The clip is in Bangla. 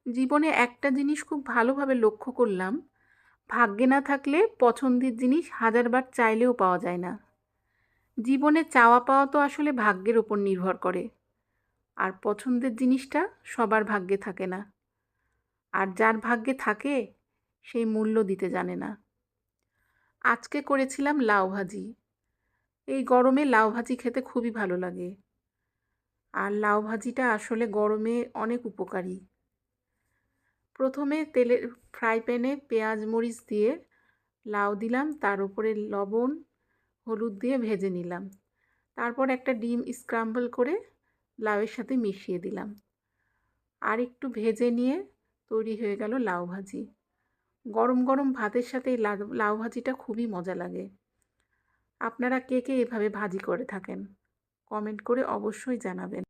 জীবনে একটা জিনিস খুব ভালোভাবে লক্ষ্য করলাম, ভাগ্যে না থাকলে পছন্দের জিনিস হাজারবার চাইলেও পাওয়া যায় না। জীবনে চাওয়া পাওয়া তো আসলে ভাগ্যের ওপর নির্ভর করে, আর পছন্দের জিনিসটা সবার ভাগ্যে থাকে না। আর যার ভাগ্যে থাকে সেই মূল্য দিতে জানে না। আজকে করেছিলাম লাউ ভাজি। এই গরমে লাউ ভাজি খেতে খুবই ভালো লাগে। আর লাউ ভাজিটা আসলে গরমে অনেক উপকারী। প্রথমে ফ্রাই প্যানে পেঁয়াজ মরিচ দিয়ে লাউ দিলাম, তার উপরে লবণ হলুদ দিয়ে ভেজে নিলাম। তারপর একটা ডিম স্ক্রাম্বল করে লাউয়ের সাথে মিশিয়ে দিলাম। আর একটু ভেজে নিয়ে তৈরি হয়ে গেল লাউ ভাজি। গরম গরম ভাতের সাথে এই লাউ ভাজিটা খুবই মজা লাগে। আপনারা কে কে এভাবে ভাজি করে থাকেন? কমেন্ট করে অবশ্যই জানাবেন।